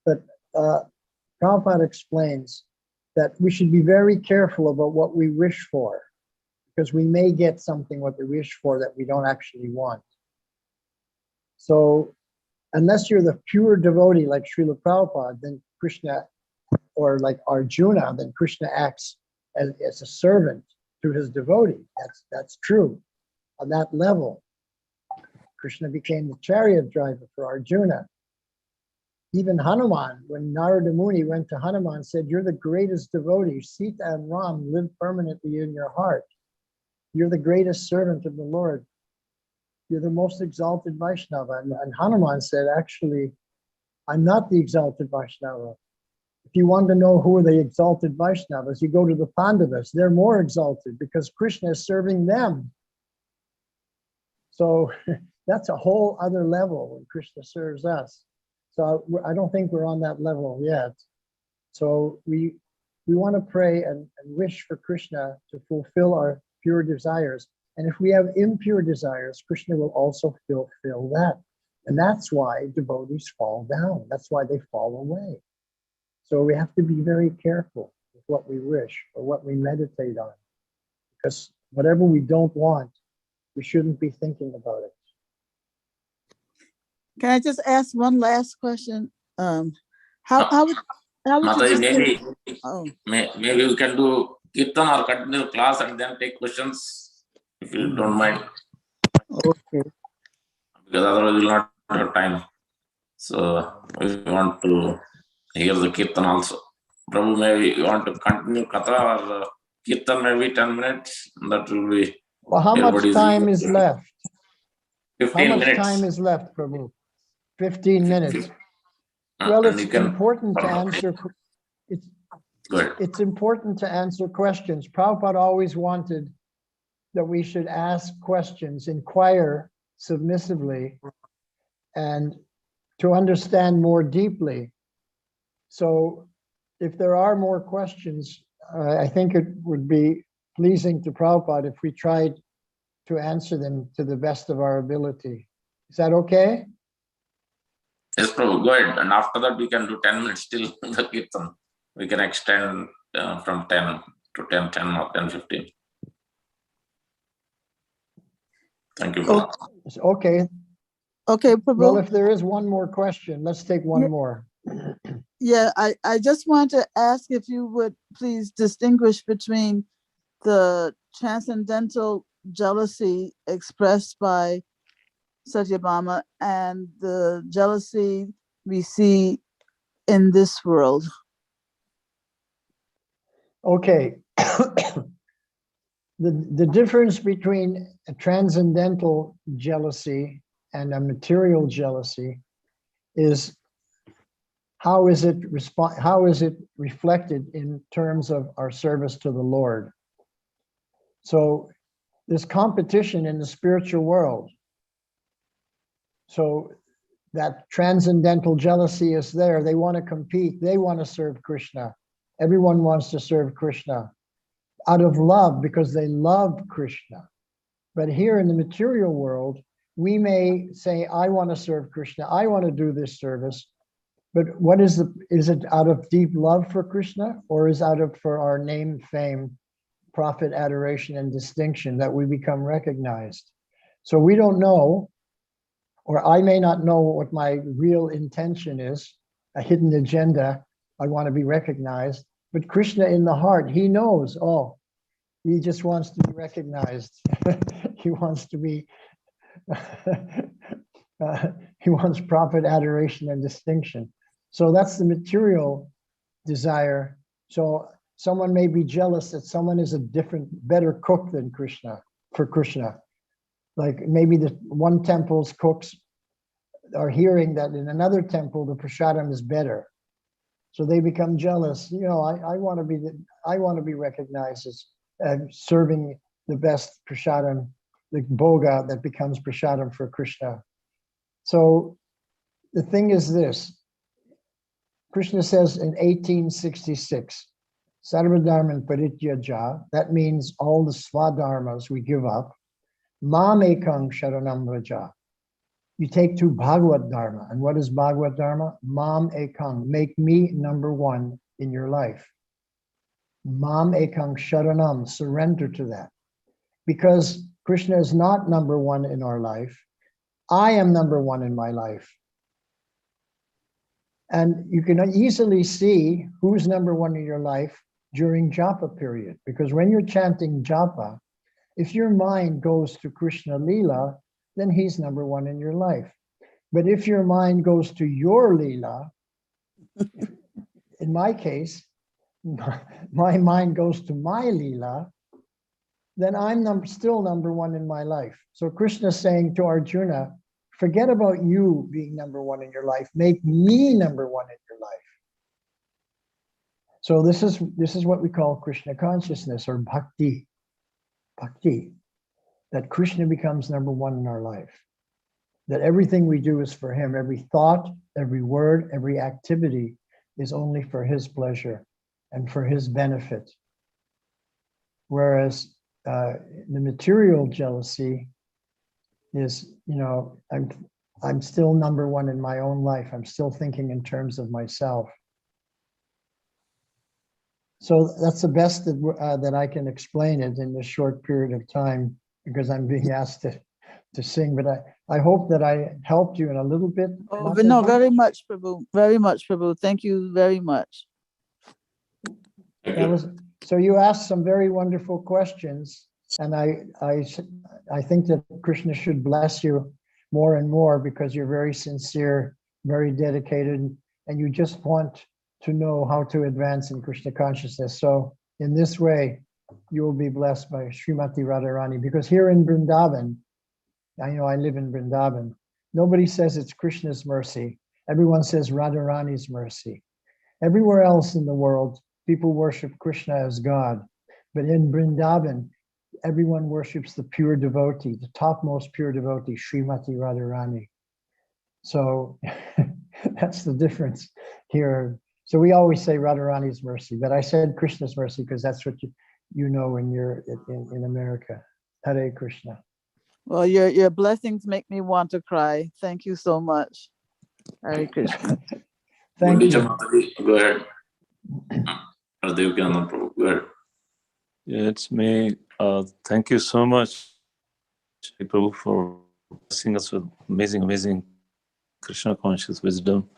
But Prabhupada explains that we should be very careful about what we wish for, because we may get something what we wish for that we don't actually want. So unless you're the pure devotee like Srila Prabhupada, then Krishna, or like Arjuna, then Krishna acts as a servant to his devotee. That's true. On that level, Krishna became the chariot driver for Arjuna. Even Hanuman, when Narada Muni went to Hanuman and said, you're the greatest devotee, Sita and Ram live permanently in your heart. You're the greatest servant of the Lord. You're the most exalted Vaishnava. And Hanuman said, actually, I'm not the exalted Vaishnava. If you want to know who are the exalted Vaishnavas, you go to the Pandavas. They're more exalted because Krishna is serving them. So that's a whole other level when Krishna serves us. So I don't think we're on that level yet. So we want to pray and wish for Krishna to fulfill our pure desires. And if we have impure desires, Krishna will also fulfill that. And that's why devotees fall down. That's why they fall away. So we have to be very careful with what we wish or what we meditate on. Because whatever we don't want, we shouldn't be thinking about it. Can I just ask one last question? How would Mataji, you maybe we can do kirtan or continue class and then take questions, if you don't mind. Okay. Because otherwise we'll not have time. So we want to hear the kirtan also. Prabhu, maybe you want to continue Katha or kirtan, maybe 10 minutes. That will be. Well, how much time is left? 15 How much minutes. time is left, Prabhu? 15 minutes. Well, it's important to answer. It's important to answer questions. Prabhupada always wanted that we should ask questions, inquire submissively, and to understand more deeply. So if there are more questions, I think it would be pleasing to Prabhupada if we tried to answer them to the best of our ability. Is that okay? Yes, Prabhu, go ahead. And after that, we can do 10 minutes till the kirtan. We can extend from 10 to 10 or 10, 15. Thank you, Prabhu. Okay. Okay, Prabhu. Well, if there is one more question, let's take one more. Yeah, I just want to ask if you would please distinguish between the transcendental jealousy expressed by Satyabhama and the jealousy we see in this world. Okay. The difference between a transcendental jealousy and a material jealousy is how is it reflected in terms of our service to the Lord. So there's competition in the spiritual world. So that transcendental jealousy is there. They want to compete. They want to serve Krishna. Everyone wants to serve Krishna out of love because they love Krishna. But here in the material world, we may say, I want to serve Krishna. I want to do this service. But what is it out of deep love for Krishna, or is out of for our name, fame, profit, adoration, and distinction that we become recognized? So we don't know, or I may not know what my real intention is, a hidden agenda. I want to be recognized. But Krishna in the heart, he knows, oh, he just wants to be recognized. He wants to be, he wants profit, adoration, and distinction. So that's the material desire. So someone may be jealous that someone is a different, better cook than Krishna, for Krishna. Like maybe the one temple's cooks are hearing that in another temple, the prasadam is better. So they become jealous. You know, I want to be recognized as serving the best prasadam, the bhoga that becomes prasadam for Krishna. So the thing is this, Krishna says in 1866, Sarvadharman parityaja, that means all the swadharmas we give up, mam ekang sharanam vraja. You take to Bhagavat Dharma. And what is Bhagavat Dharma? Mam ekang, make me number one in your life. Mam ekang sharanam, surrender to that. Because Krishna is not number one in our life. I am number one in my life. And you can easily see who's number one in your life during japa period. Because when you're chanting japa, if your mind goes to Krishna Leela, then he's number one in your life. But if your mind goes to your Leela, in my case, my mind goes to my Leela, then I'm still number one in my life. So Krishna is saying to Arjuna, forget about you being number one in your life. Make me number one in your life. So this is what we call Krishna consciousness or bhakti. Bhakti. That Krishna becomes number one in our life. That everything we do is for him. Every thought, every word, every activity is only for his pleasure and for his benefit. Whereas the material jealousy is, you know, I'm still number one in my own life. I'm still thinking in terms of myself. So that's the best that I can explain it in this short period of time, because I'm being asked to sing. But I hope that I helped you in a little bit. Oh, but no, very much, Prabhu. Very much, Prabhu. Thank you very much. So you asked some very wonderful questions, and I think that Krishna should bless you more and more, because you're very sincere, very dedicated, and you just want to know how to advance in Krishna consciousness. So in this way, you will be blessed by Srimati Radharani, because here in Vrindavan, I know I live in Vrindavan, nobody says it's Krishna's mercy. Everyone says Radharani's mercy. Everywhere else in the world, people worship Krishna as God. But in Vrindavan, everyone worships the pure devotee, the topmost pure devotee, Srimati Radharani. So that's the difference here. So we always say Radharani's mercy, but I said Krishna's mercy because that's what you know when you're in America. Hare Krishna. Well, your blessings make me want to cry. Thank you so much. Hare Krishna. Thank you. Go ahead. Go ahead. Yeah, it's me. Thank you so much, Prabhu, for blessing us with amazing Krishna conscious wisdom.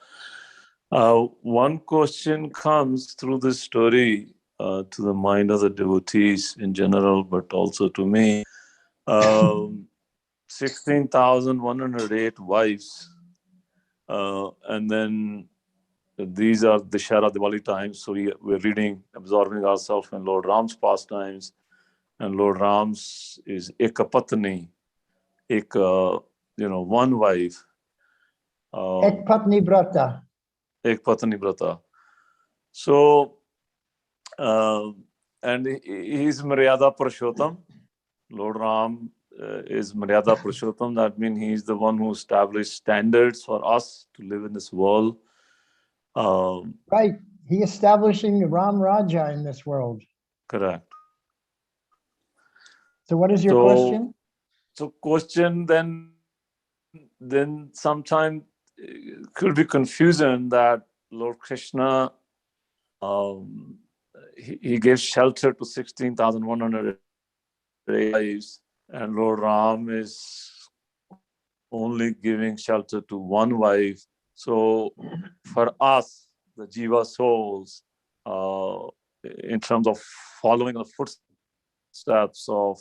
One question comes through this story to the mind of the devotees in general, but also to me. 16,108 wives, and then these are the Dashera Diwali times. So we're reading, absorbing ourselves in Lord Ram's pastimes, and Lord Ram's is Ekapatni, one wife. Ek Patni Brata. Ek Patni Brata. So, and he's Maryada Purushottam. Lord Ram is Maryada Purushottam. That means he's the one who established standards for us to live in this world. Right. He establishing the Ram Raja in this world. Correct. So what is your question? So question then sometimes could be confusion that Lord Krishna, he gave shelter to 16,100 wives, and Lord Ram is only giving shelter to one wife. So for us, the Jiva souls, in terms of following the footsteps of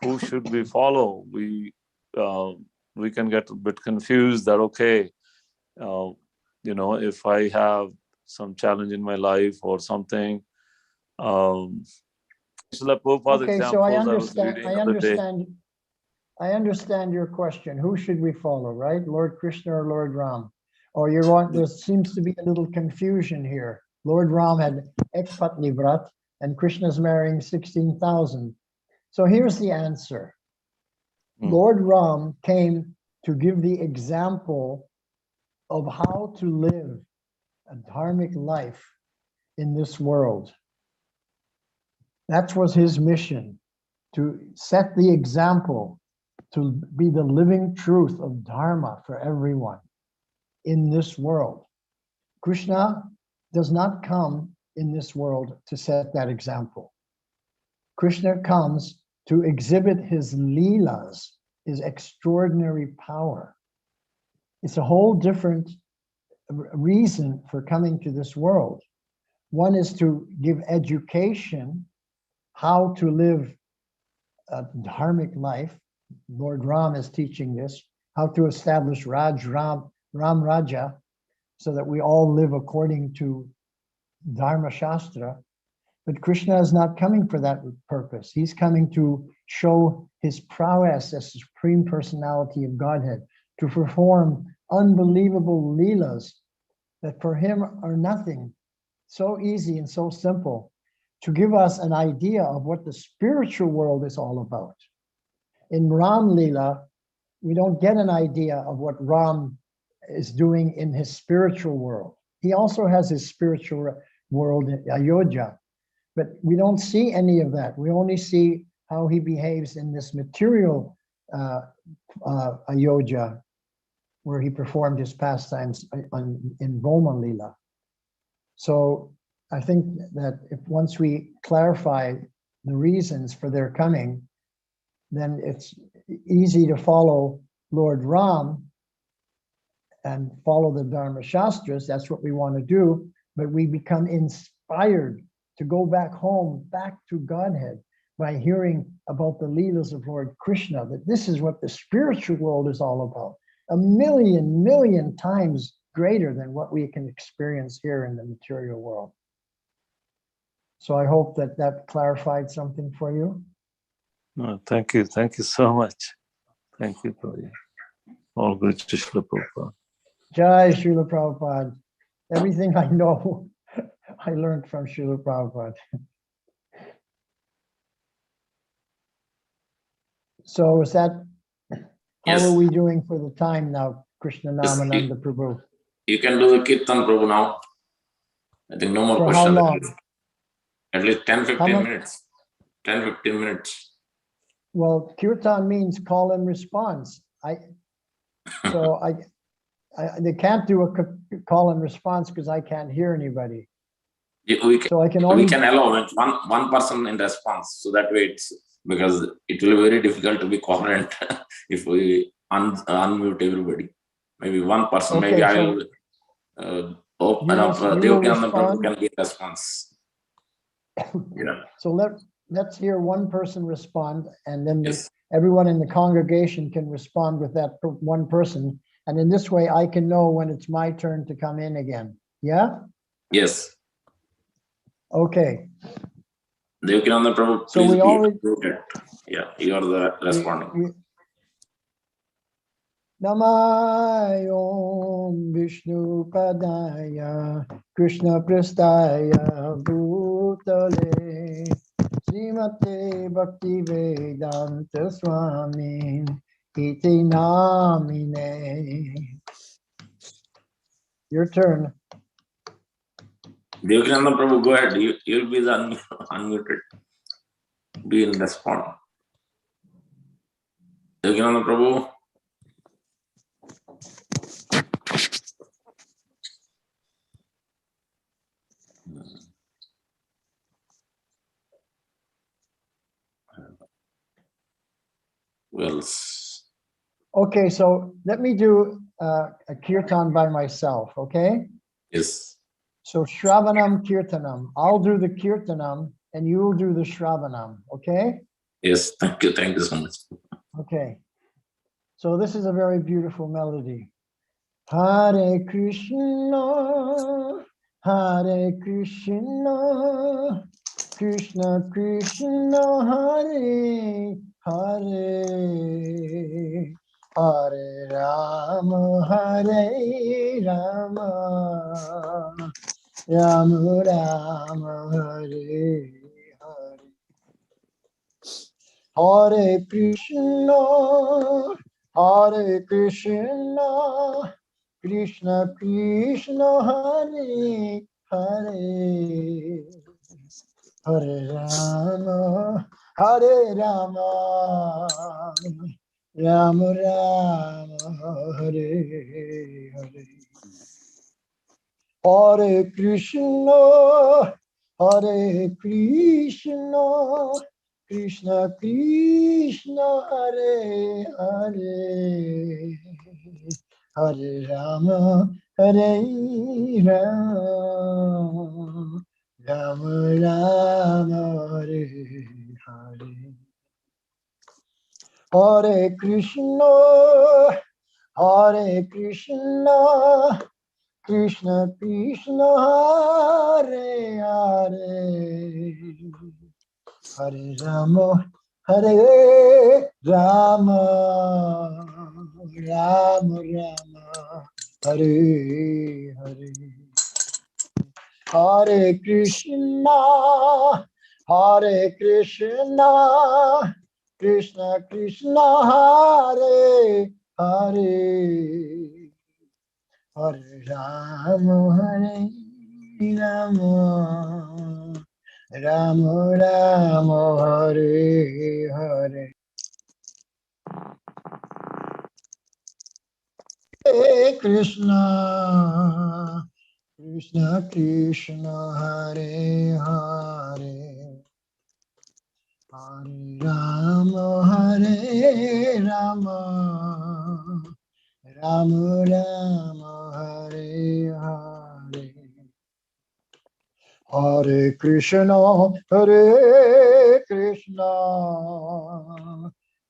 who should we follow, we can get a bit confused that, okay, if I have some challenge in my life or something, Prabhupada's Okay, so I examples I was reading the other day. I understand your question. Who should we follow, right? Lord Krishna or Lord Ram? Or you want, there seems to be a little confusion here. Lord Ram had Ekpatni Vrat and Krishna's marrying 16,000. So here's the answer. Lord Ram came to give the example of how to live a dharmic life in this world. That was his mission, to set the example, to be the living truth of Dharma for everyone in this world. Krishna does not come in this world to set that example. Krishna comes to exhibit his leelas, his extraordinary power. It's a whole different reason for coming to this world. One is to give education, how to live a dharmic life. Lord Ram is teaching this, how to establish Ram Raja, so that we all live according to Dharma Shastra. But Krishna is not coming for that purpose. He's coming to show his prowess as Supreme Personality of Godhead, to perform unbelievable leelas that for him are nothing, so easy and so simple, to give us an idea of what the spiritual world is all about. In Ram Leela, we don't get an idea of what Ram is doing in his spiritual world. He also has his spiritual world in Ayodhya, but we don't see any of that. We only see how he behaves in this material Ayodhya, where he performed his pastimes in Bhoma Leela. So I think that if once we clarify the reasons for their coming, then it's easy to follow Lord Ram and follow the Dharma Shastras. That's what we want to do, but we become inspired to go back home, back to Godhead, by hearing about the leelas of Lord Krishna, that this is what the spiritual world is all about. A million times greater than what we can experience here in the material world. So I hope that that clarified something for you. No, thank you so much. Thank you, Prabhupada. All good to Srila Prabhupada. Jai Srila Prabhupada. Everything I know, I learned from Srila Prabhupada. So is that, how Yes. are we doing for the time now, Krishna Yes, Namananda Prabhu? You can do the Kirtan, Prabhu, now. I think no more For questions. how long? At least 10, How 15 much? minutes. 10, 15 minutes. Well, Kirtan means call and response. They can't do a call and response because I can't hear anybody. So I can only. We can allow one person in response. So that way it's, because it will be very difficult to be coherent if we unmute everybody. Maybe one person, Okay, maybe so I will open up. you will Devakananda Prabhu respond? can be a response. Yeah. So let's hear one person respond, and then Yes. everyone in the congregation can respond with that one person. And in this way, I can know when it's my turn to come in again. Yeah? Yes. Okay. Devakananda Prabhu, So please we be already. muted. Yeah, you are the responding. Namayom Vishnu Padaya Krishna Prastaya Bhutale Srimate Bhakti Vedanta Swami Iti Namine. Your turn. Devakananda Prabhu, go ahead. You'll be the unmuted. Be in respond. Devakananda Prabhu. Well, Okay, so let me do a kirtan by myself, okay? Yes. So Shravanam Kirtanam. I'll do the Kirtanam and you'll do the Shravanam, okay? Yes. Thank you. Thank you so much. Okay. So this is a very beautiful melody. Hare Krishna, Hare Krishna, Krishna Krishna, Hare Hare, Hare Rama, Hare Rama, Rama Rama, Hare Hare. Hare Krishna, Hare Krishna, Krishna Krishna, Hare Hare, Hare Rama, Hare Rama, Rama Rama, Hare Hare. Hare Krishna, Hare Krishna, Krishna Krishna, Hare Hare, Hare Rama, Hare Rama, Rama Rama, Hare Hare. Hare Krishna, Hare Krishna, Krishna Krishna, Hare Hare, Hare Rama, Hare Rama, Rama Rama, Hare Hare. Hare Krishna, Hare Krishna, Krishna Krishna, Hare Hare, Hare Rama, Hare Rama, Rama Rama, Hare Hare. Hare Krishna, Krishna Krishna, Hare Hare, Hare Rama, Hare Rama, Rama Rama, Hare Hare. Hare Krishna, Hare Krishna,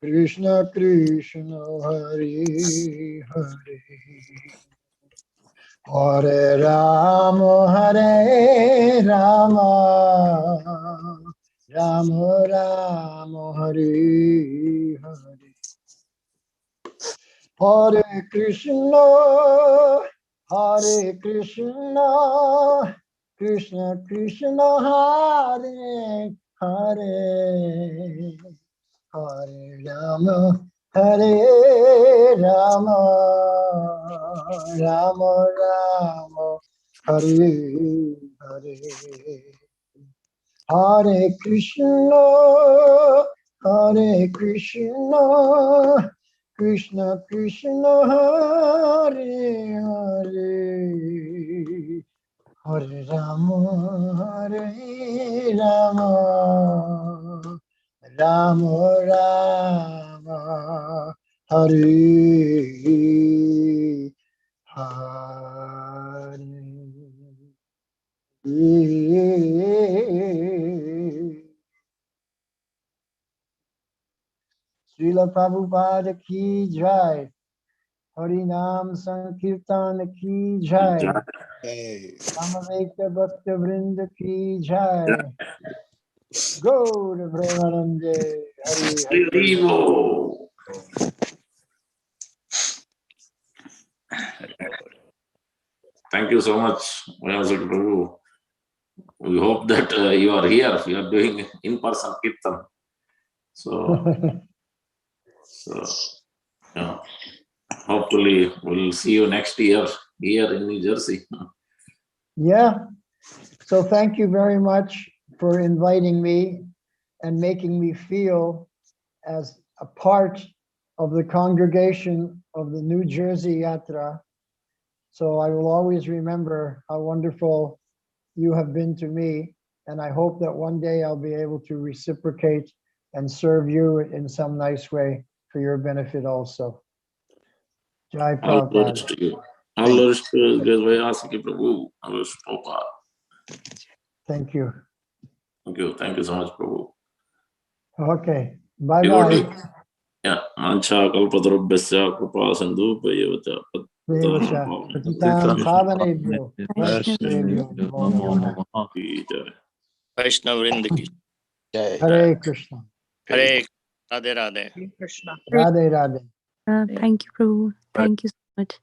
Krishna Krishna, Hare Hare, Hare Rama, Hare Rama, Rama Rama, Hare Hare. Hare Krishna, Hare Krishna, Krishna Krishna, Hare Hare, Hare Rama, Hare Rama, Rama Rama, Hare Hare. Hare Krishna, Hare Krishna, Krishna Krishna, Hare Hare, Hare Rama, Hare Rama, Rama Rama, Hare Hare. Srila Prabhupada ki jai, Harinam Sankirtan ki jai, Samaveta Bhakta Vrinda ki jai, Gaur Premanande, Hari Hari. Haribo. Thank you so much, Vaiyasaki Prabhu. We hope that you are here. You are doing in-person kirtan. So yeah, hopefully we'll see you next year here in New Jersey. Yeah, so thank you very much for inviting me and making me feel as a part of the congregation of the New Jersey Yatra. So I will always remember how wonderful you have been to me. And I hope that one day I'll be able to reciprocate and serve you in some nice way for your benefit also. Jai All glories Prabhupada. to you. All glories to Great Vaiyasaki Prabhu. All glories to Prabhupada. Thank you. Thank you. Thank you so much, Prabhu. Okay. Bye Devotee. bye. Yeah. Mancha kalpatarubhyasya kripa sindhu payavata Devacha. Patitam Pavanebhyo. Vaishnavebhyo Namo Namaha. वैष्णववृंद की जय Hare Krishna. Hare Radhe Radhe Krishna. Radhe Radhe. Thank you, Prabhu. Thank you so much.